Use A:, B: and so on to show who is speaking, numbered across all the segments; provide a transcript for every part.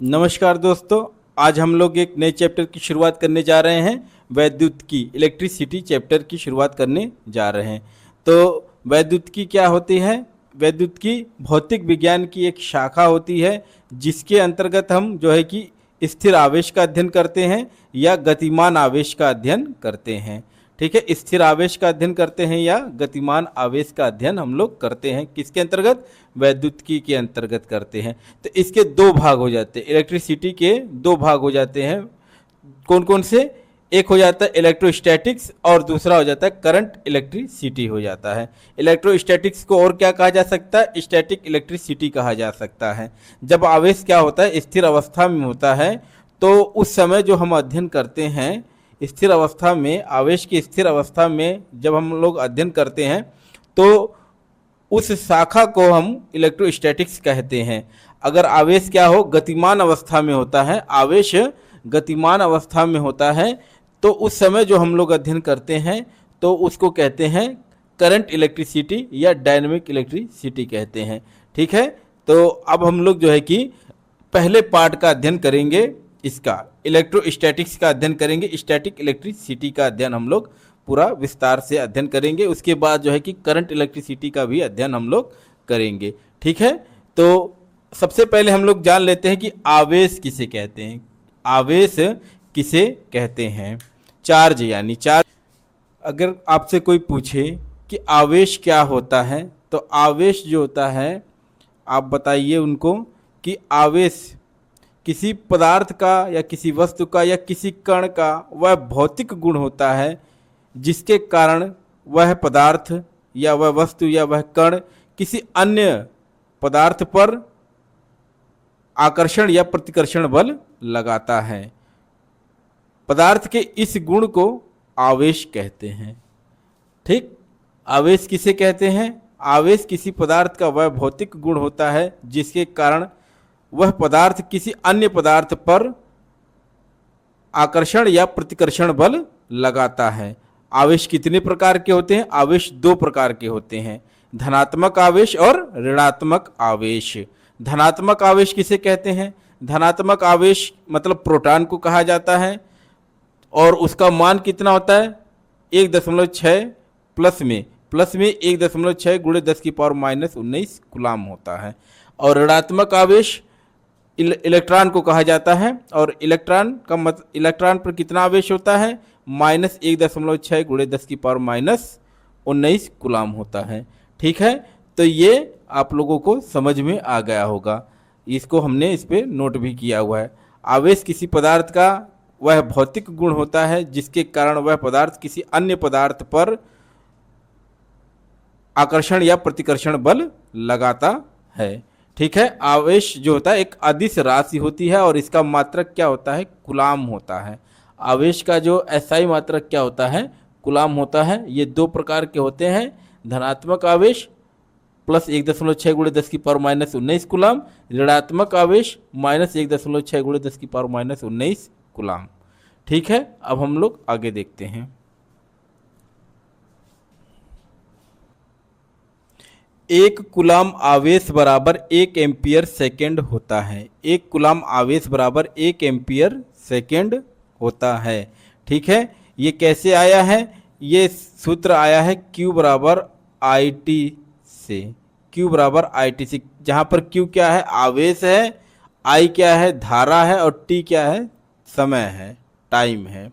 A: नमस्कार दोस्तों, आज हम लोग एक नए चैप्टर की शुरुआत करने जा रहे हैं। वैद्युतिकी इलेक्ट्रिसिटी चैप्टर की शुरुआत करने जा रहे हैं। तो वैद्युतिकी क्या होती है? वैद्युतिकी भौतिक विज्ञान की एक शाखा होती है जिसके अंतर्गत हम जो है कि स्थिर आवेश का अध्ययन करते हैं या गतिमान आवेश का अध्ययन करते हैं। ठीक है, स्थिर आवेश का अध्ययन करते हैं या गतिमान आवेश का अध्ययन हम लोग करते हैं। किसके अंतर्गत? वैद्युतिकी के अंतर्गत करते हैं। तो इसके दो भाग हो जाते हैं, इलेक्ट्रिसिटी के दो भाग हो जाते हैं। कौन कौन से? एक हो जाता है इलेक्ट्रोस्टैटिक्स और दूसरा हो जाता है करंट इलेक्ट्रिसिटी हो जाता है। इलेक्ट्रोस्टैटिक्स को और क्या कहा जा सकता है? स्टैटिक इलेक्ट्रिसिटी कहा जा सकता है। जब आवेश क्या होता है? स्थिर अवस्था में होता है, तो उस समय जो हम अध्ययन करते हैं स्थिर अवस्था में, आवेश की स्थिर अवस्था में जब हम लोग अध्ययन करते हैं तो उस शाखा को हम इलेक्ट्रोस्टैटिक्स कहते हैं। अगर आवेश क्या हो? गतिमान अवस्था में होता है, आवेश गतिमान अवस्था में होता है, तो उस समय जो हम लोग अध्ययन करते हैं तो उसको कहते हैं करंट इलेक्ट्रिसिटी या डायनेमिक इलेक्ट्रिसिटी कहते हैं। ठीक है, तो अब हम लोग जो है कि पहले पार्ट का अध्ययन करेंगे, इसका इलेक्ट्रोस्टैटिक्स का अध्ययन करेंगे। स्टैटिक इलेक्ट्रिसिटी का अध्ययन हम लोग पूरा विस्तार से अध्ययन करेंगे। उसके बाद जो है कि करंट इलेक्ट्रिसिटी का भी अध्ययन हम लोग करेंगे। ठीक है, तो सबसे पहले हम लोग जान लेते हैं कि आवेश किसे कहते हैं। आवेश किसे कहते हैं? चार्ज, यानी चार्ज। अगर आपसे कोई पूछे कि आवेश क्या होता है, तो आवेश जो होता है, आप बताइए उनको कि आवेश किसी पदार्थ का या किसी वस्तु का या किसी कण का वह भौतिक गुण होता है जिसके कारण वह पदार्थ या वह वस्तु या वह कण किसी अन्य पदार्थ पर आकर्षण या प्रतिकर्षण बल लगाता है। पदार्थ के इस गुण को आवेश कहते हैं। ठीक, आवेश किसे कहते हैं? आवेश किसी पदार्थ का वह भौतिक गुण होता है जिसके कारण वह पदार्थ किसी अन्य पदार्थ पर आकर्षण या प्रतिकर्षण बल लगाता है। आवेश कितने प्रकार के होते हैं? आवेश दो प्रकार के होते हैं, धनात्मक आवेश और ऋणात्मक आवेश। धनात्मक आवेश किसे कहते हैं? धनात्मक आवेश मतलब प्रोटॉन को कहा जाता है और उसका मान कितना होता है? 1.6 प्लस में 1.6 गुणे 10⁻⁻19 कूलाम होता है। और ऋणात्मक आवेश इलेक्ट्रॉन को कहा जाता है और इलेक्ट्रॉन पर कितना आवेश होता है? -1.6 गुणे 10⁻⁻19 कूलाम होता है। ठीक है, तो ये आप लोगों को समझ में आ गया होगा, इसको हमने इस पे नोट भी किया हुआ है। आवेश किसी पदार्थ का वह भौतिक गुण होता है जिसके कारण वह पदार्थ किसी अन्य पदार्थ पर आकर्षण या प्रतिकर्षण बल लगाता है। ठीक है, आवेश जो होता है एक अदिश राशि होती है और इसका मात्रक क्या होता है? कूलाम होता है। आवेश का जो एसआई मात्रक क्या होता है? कूलाम होता है। ये दो प्रकार के होते हैं, धनात्मक आवेश प्लस 1.6 गुणे 10⁻⁻19 कूलाम, ऋणात्मक आवेश -1.6 गुणे 10⁻⁻19 कूलाम। ठीक है, अब हम लोग आगे देखते हैं। एक कूलाम आवेश बराबर 1 एम्पियर सेकेंड होता है। एक कूलाम आवेश बराबर 1 एम्पियर सेकेंड होता है। ठीक है, ये कैसे आया है? ये सूत्र आया है Q बराबर IT से। Q बराबर IT से, जहाँ पर Q क्या है? आवेश है, I क्या है? धारा है और T क्या है? समय है, टाइम है।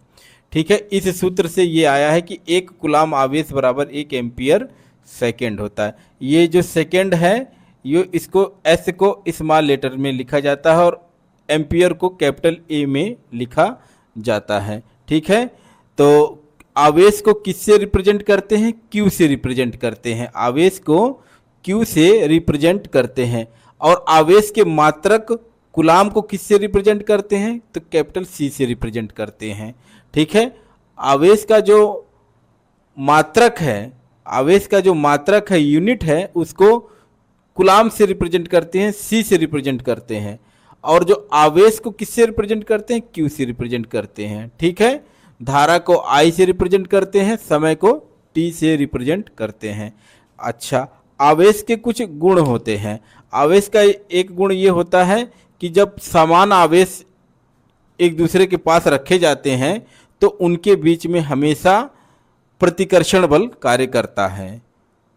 A: ठीक है, इस सूत्र से ये आया है कि एक कूलाम आवेश बराबर 1 एम्पियर सेकेंड होता है। ये जो सेकेंड है, ये इसको S को स्मॉल लेटर में लिखा जाता है और एम्पियर को कैपिटल A में लिखा जाता है। ठीक है, तो आवेश को किससे रिप्रेजेंट करते हैं? Q से रिप्रेजेंट करते हैं। आवेश को Q से रिप्रेजेंट करते हैं। और आवेश के मात्रक कूलाम को किससे रिप्रेजेंट करते हैं? तो कैपिटल C से रिप्रेजेंट करते हैं। ठीक है, आवेश का जो मात्रक है, आवेश का जो मात्रक है, यूनिट है, उसको कूलाम से रिप्रेजेंट करते हैं, C से रिप्रेजेंट करते हैं। और जो आवेश को किससे रिप्रेजेंट करते हैं? Q से रिप्रेजेंट करते हैं। ठीक है, धारा को I से रिप्रेजेंट करते हैं, समय को T से रिप्रेजेंट करते हैं। अच्छा, आवेश के कुछ गुण होते हैं। आवेश का एक गुण ये होता है कि जब समान आवेश एक दूसरे के पास रखे जाते हैं तो उनके बीच में हमेशा प्रतिकर्षण बल कार्य करता है।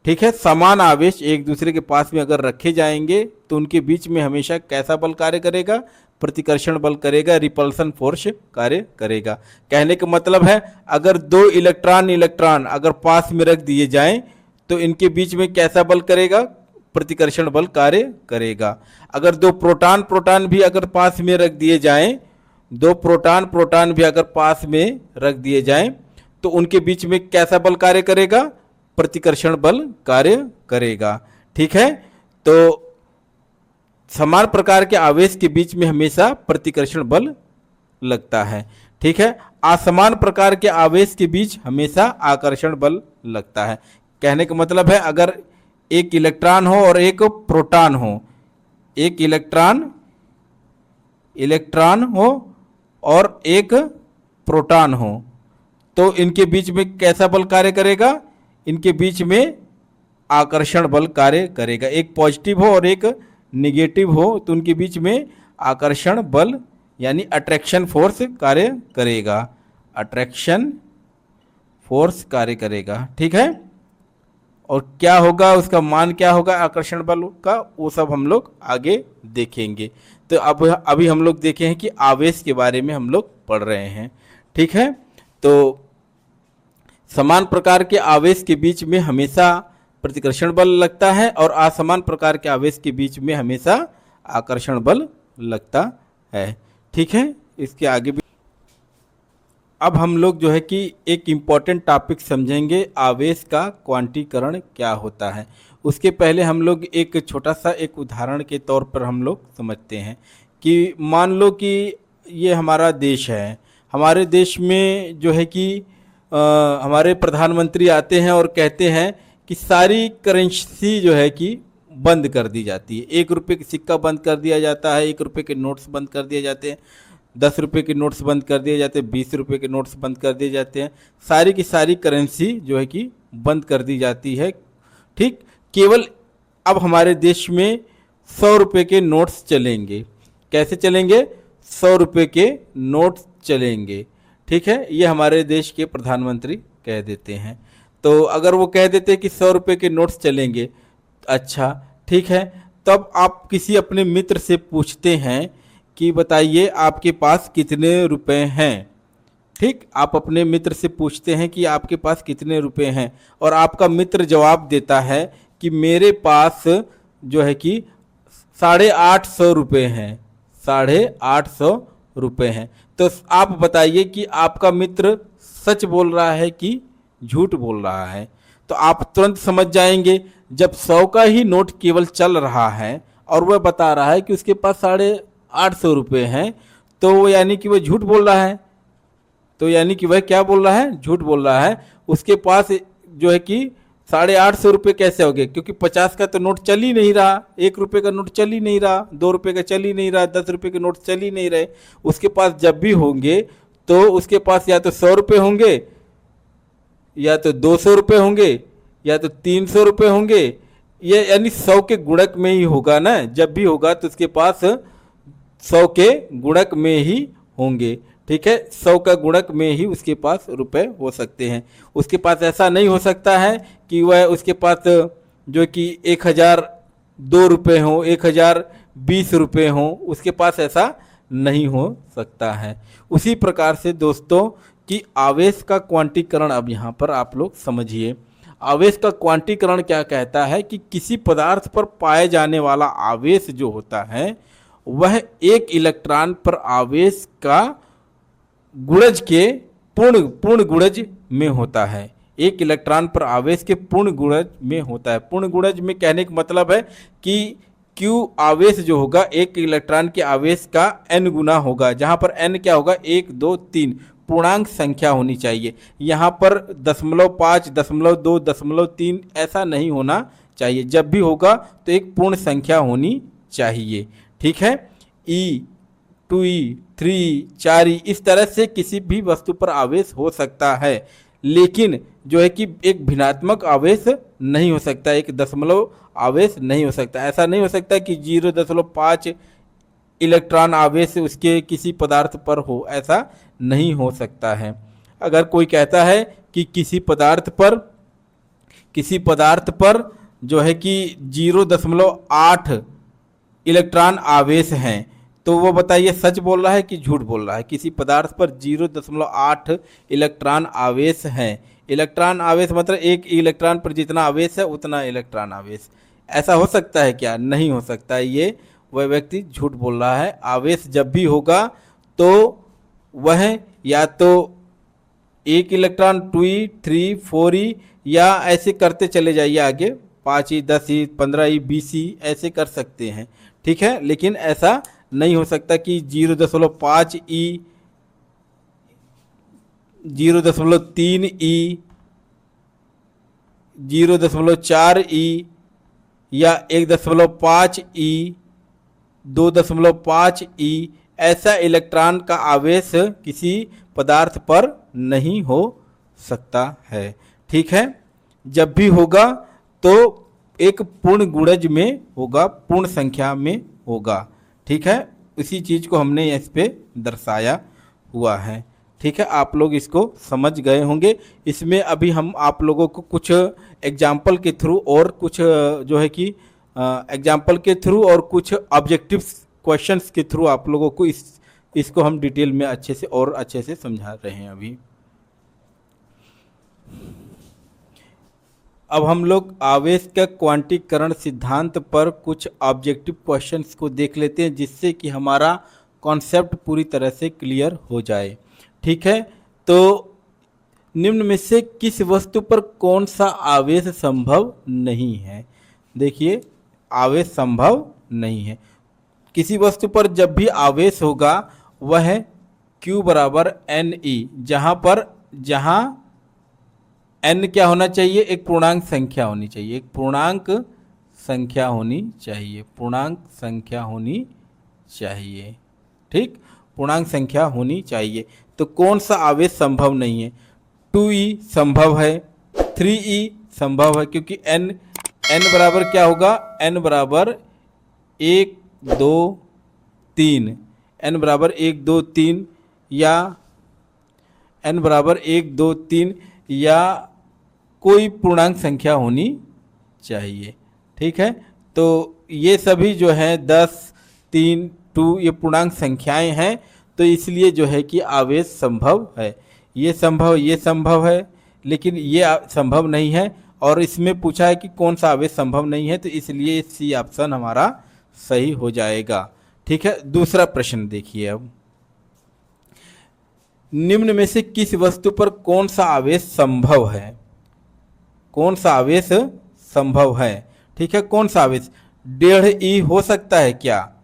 A: ठीक है, समान आवेश एक दूसरे के पास में अगर रखे जाएंगे तो उनके बीच में हमेशा कैसा बल कार्य करेगा? प्रतिकर्षण बल करेगा, रिपल्सन फोर्स कार्य करेगा। कहने का मतलब है अगर दो इलेक्ट्रॉन अगर पास में रख दिए जाएं तो इनके बीच में कैसा बल करेगा? प्रतिकर्षण बल कार्य करेगा। अगर दो प्रोटॉन भी अगर पास में रख दिए जाएं, दो प्रोटॉन भी अगर पास में रख दिए जाएं तो उनके बीच में कैसा बल कार्य करेगा? प्रतिकर्षण बल कार्य करेगा। ठीक है, तो समान प्रकार के आवेश के बीच में हमेशा प्रतिकर्षण बल लगता है। ठीक है, असमान प्रकार के आवेश के बीच हमेशा आकर्षण बल लगता है। कहने का मतलब है अगर एक इलेक्ट्रॉन हो और एक प्रोटॉन हो, एक इलेक्ट्रॉन हो और एक प्रोटॉन हो, तो इनके बीच में कैसा बल कार्य करेगा? इनके बीच में आकर्षण बल कार्य करेगा। एक पॉजिटिव हो और एक निगेटिव हो तो उनके बीच में आकर्षण बल यानी अट्रैक्शन फोर्स कार्य करेगा, अट्रैक्शन फोर्स कार्य करेगा। ठीक है, और क्या होगा, उसका मान क्या होगा आकर्षण बल का, वो सब हम लोग आगे देखेंगे। तो अब अभी हम लोग देखे हैं कि आवेश के बारे में हम लोग पढ़ रहे हैं। ठीक है, तो समान प्रकार के आवेश के बीच में हमेशा प्रतिकर्षण बल लगता है और असमान प्रकार के आवेश के बीच में हमेशा आकर्षण बल लगता है। ठीक है, इसके आगे भी अब हम लोग जो है कि एक इम्पॉर्टेंट टॉपिक समझेंगे, आवेश का क्वांटीकरण क्या होता है। उसके पहले हम लोग एक छोटा सा एक उदाहरण के तौर पर हम लोग समझते हैं कि मान लो कि ये हमारा देश है, हमारे देश में जो है कि हमारे प्रधानमंत्री आते हैं और कहते हैं कि सारी करेंसी जो है कि बंद कर दी जाती है। 1 रुपये का सिक्का बंद कर दिया जाता है, 1 रुपये के नोट्स बंद कर दिए जाते हैं, 10 रुपये के नोट्स बंद कर दिए जाते हैं, 20 रुपये के नोट्स बंद कर दिए जाते हैं। सारी की सारी करेंसी जो है कि बंद कर दी जाती है। ठीक, केवल अब हमारे देश में 100 रुपये के नोट्स चलेंगे। कैसे चलेंगे? 100 रुपये के नोट्स चलेंगे। ठीक है, ये हमारे देश के प्रधानमंत्री कह देते हैं। तो अगर वो कह देते हैं कि 100 रुपये के नोट्स चलेंगे, अच्छा ठीक है, तब आप किसी अपने मित्र से पूछते हैं कि बताइए आपके पास कितने रुपए हैं। ठीक, आप अपने मित्र से पूछते हैं कि आपके पास कितने रुपए हैं और आपका मित्र जवाब देता है कि मेरे पास जो है कि 850 रुपये हैं, 850 रुपये हैं। तो आप बताइए कि आपका मित्र सच बोल रहा है कि झूठ बोल रहा है। तो आप तुरंत समझ जाएंगे जब 100 का ही नोट केवल चल रहा है और वह बता रहा है कि उसके पास 850 रुपये हैं, तो वो यानी कि वह झूठ बोल रहा है। तो यानी कि वह क्या बोल रहा है? झूठ बोल रहा है। उसके पास जो है कि 850 रुपये कैसे हो गए? क्योंकि 50 का तो नोट चल ही नहीं रहा, 1 रुपये का नोट चल ही नहीं रहा, 2 रुपये का चल ही नहीं रहा, 10 रुपये के नोट चल ही नहीं रहे। उसके पास जब भी होंगे तो उसके पास या तो 100 रुपये होंगे, या तो 200 रुपये होंगे, या तो 300 रुपये होंगे। ये यानी 100 के गुणक में ही होगा ना, जब भी होगा तो उसके पास 100 के गुणक में ही होंगे। ठीक है, 100 का गुणक में ही उसके पास रुपए हो सकते हैं। उसके पास ऐसा नहीं हो सकता है कि वह उसके पास जो कि 1002 रुपये हों, 1020 रुपये हों, उसके पास ऐसा नहीं हो सकता है। उसी प्रकार से दोस्तों कि आवेश का क्वांटीकरण अब यहाँ पर आप लोग समझिए। आवेश का क्वांटीकरण क्या कहता है कि किसी पदार्थ पर पाए जाने वाला आवेश जो होता है वह एक इलेक्ट्रॉन पर आवेश का गुणज के पूर्ण गुणज में होता है। एक इलेक्ट्रॉन पर आवेश के पूर्ण गुणज में होता है। पूर्ण गुणज में कहने का मतलब है कि Q आवेश जो होगा एक इलेक्ट्रॉन के आवेश का n गुना होगा, जहाँ पर n क्या होगा? 1, 2, 3 पूर्णांक संख्या होनी चाहिए। यहाँ पर 0.5, 0.2, 0.3 ऐसा नहीं होना चाहिए। जब भी होगा तो एक पूर्ण संख्या होनी चाहिए। ठीक है, E, 2E, 3E, 4E इस तरह से किसी भी वस्तु पर आवेश हो सकता है, लेकिन जो है कि एक भिन्नात्मक आवेश नहीं हो सकता, एक दशमलव आवेश नहीं हो सकता। ऐसा नहीं हो सकता कि 0.5 इलेक्ट्रॉन आवेश उसके किसी पदार्थ पर हो, ऐसा नहीं हो सकता है। अगर कोई कहता है कि किसी पदार्थ पर जो है कि 0.8 इलेक्ट्रॉन आवेश हैं, तो वो बताइए सच बोल रहा है कि झूठ बोल रहा है। किसी पदार्थ पर 0.8 इलेक्ट्रॉन आवेश हैं। इलेक्ट्रॉन आवेश मतलब एक इलेक्ट्रॉन पर जितना आवेश है उतना इलेक्ट्रॉन आवेश। ऐसा हो सकता है क्या? नहीं हो सकता है। ये वह व्यक्ति झूठ बोल रहा है। आवेश जब भी होगा तो वह या तो 1 इलेक्ट्रॉन 2e 3 4e या ऐसे करते चले जाइए आगे, 5e 10e 15e 20e ऐसे कर सकते हैं, ठीक है। लेकिन ऐसा नहीं हो सकता कि 0.5e 0.3e 0.4e या 1.5e 2.5e ऐसा इलेक्ट्रॉन का आवेश किसी पदार्थ पर नहीं हो सकता है, ठीक है। जब भी होगा तो एक पूर्ण गुणज में होगा, पूर्ण संख्या में होगा, ठीक है। इसी चीज़ को हमने इस पे दर्शाया हुआ है, ठीक है। आप लोग इसको समझ गए होंगे। इसमें अभी हम आप लोगों को कुछ एग्जाम्पल के थ्रू और कुछ जो है कि एग्जाम्पल के थ्रू और कुछ ऑब्जेक्टिव क्वेश्चंस के थ्रू आप लोगों को इसको हम डिटेल में अच्छे से समझा रहे हैं अभी। अब हम लोग आवेश का क्वांटीकरण सिद्धांत पर कुछ ऑब्जेक्टिव क्वेश्चंस को देख लेते हैं, जिससे कि हमारा कॉन्सेप्ट पूरी तरह से क्लियर हो जाए, ठीक है। तो निम्न में से किस वस्तु पर कौन सा आवेश संभव नहीं है? देखिए, आवेश संभव नहीं है। किसी वस्तु पर जब भी आवेश होगा वह Q बराबर NE, जहाँ n क्या होना चाहिए? एक पूर्णांक संख्या होनी चाहिए, एक पूर्णांक संख्या होनी चाहिए, पूर्णांक संख्या होनी चाहिए, ठीक, पूर्णांक संख्या होनी चाहिए। तो कौन सा आवेश संभव नहीं है? 2e संभव है, 3e संभव है, क्योंकि n बराबर क्या होगा? n बराबर 1 2 3, n बराबर 1 2 3 या n बराबर 1 2 3 या कोई पूर्णांक संख्या होनी चाहिए, ठीक है। तो ये सभी जो है 10 3 2 ये पूर्णांक संख्याएं हैं, तो इसलिए जो है कि आवेश संभव है। ये संभव है, लेकिन ये संभव नहीं है। और इसमें पूछा है कि कौन सा आवेश संभव नहीं है, तो इसलिए सी ऑप्शन हमारा सही हो जाएगा, ठीक है। दूसरा प्रश्न देखिए। अब निम्न में से किस वस्तु पर कौन सा आवेश संभव है? कौन सा आवेश संभव है, ठीक है। कौन सा आवेश? 1.5e हो सकता है क्या?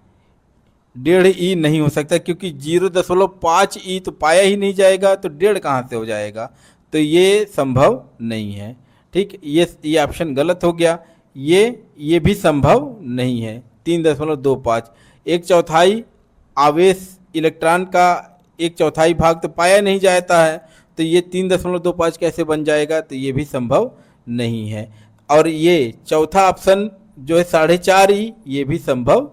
A: 1.5e नहीं हो सकता, क्योंकि 0.5e तो पाया ही नहीं जाएगा, तो 1.5 कहाँ से हो जाएगा? तो ये संभव नहीं है, ठीक। ये ऑप्शन गलत हो गया। ये भी संभव नहीं है। 3.25, 1/4 आवेश इलेक्ट्रॉन का 1/4 भाग तो पाया नहीं जाता है, तो ये 3.25 कैसे बन जाएगा? तो ये भी संभव नहीं है। और ये चौथा ऑप्शन जो है 4.5e, ये भी संभव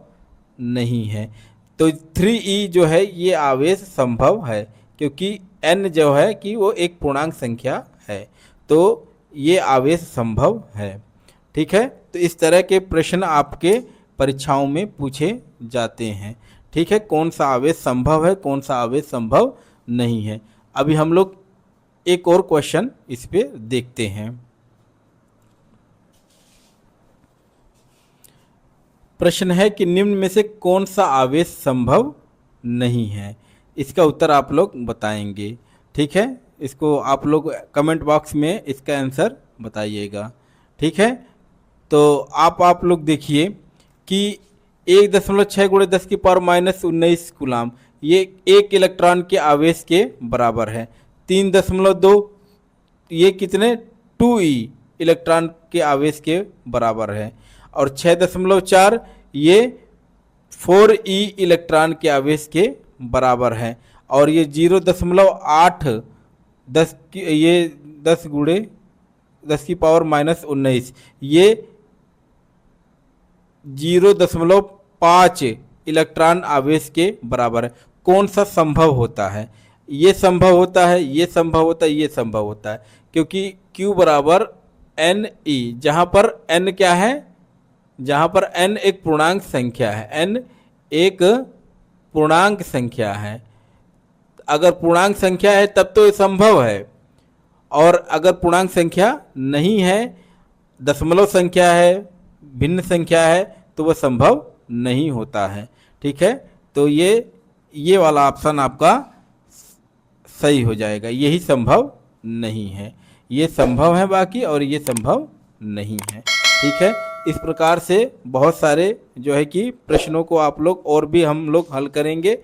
A: नहीं है। तो 3e जो है ये आवेश संभव है, क्योंकि n जो है कि वो एक पूर्णांक संख्या है, तो ये आवेश संभव है, ठीक है। तो इस तरह के प्रश्न आपके परीक्षाओं में पूछे जाते हैं, ठीक है। कौन सा आवेश संभव है, कौन सा आवेश संभव नहीं है। अभी हम लोग एक और क्वेश्चन इस पे देखते हैं। प्रश्न है कि निम्न में से कौन सा आवेश संभव नहीं है? इसका उत्तर आप लोग बताएंगे, ठीक है। इसको आप लोग कमेंट बॉक्स में इसका आंसर बताइएगा, ठीक है। तो आप लोग देखिए कि 1.6 × 10⁻⁻19 कूलाम ये 1 इलेक्ट्रॉन के आवेश के बराबर है। 3.2 ये कितने? 2e इलेक्ट्रॉन के आवेश के बराबर है। और 6.4 ये 4e इलेक्ट्रॉन के आवेश के बराबर है। और ये 0.8 ये 10 × 10⁻⁻19 ये 0.5 इलेक्ट्रॉन आवेश के बराबर है। कौन सा संभव होता है? ये संभव होता है, ये संभव होता है, ये संभव होता है, क्योंकि Q बराबर एन ई, जहाँ पर n क्या है, जहाँ पर n एक पूर्णांक संख्या है, n एक पूर्णांक संख्या है। अगर पूर्णांक संख्या है तब तो ये संभव है, और अगर पूर्णांक संख्या नहीं है, दशमलव संख्या है, भिन्न संख्या है, तो वह संभव नहीं होता है। ठीक है, तो ये वाला ऑप्शन आपका सही हो जाएगा, यही संभव नहीं है। ये संभव है बाकी, और ये संभव नहीं है। ठीक है, इस प्रकार से बहुत सारे जो है कि प्रश्नों को आप लोग और भी हम लोग हल करेंगे।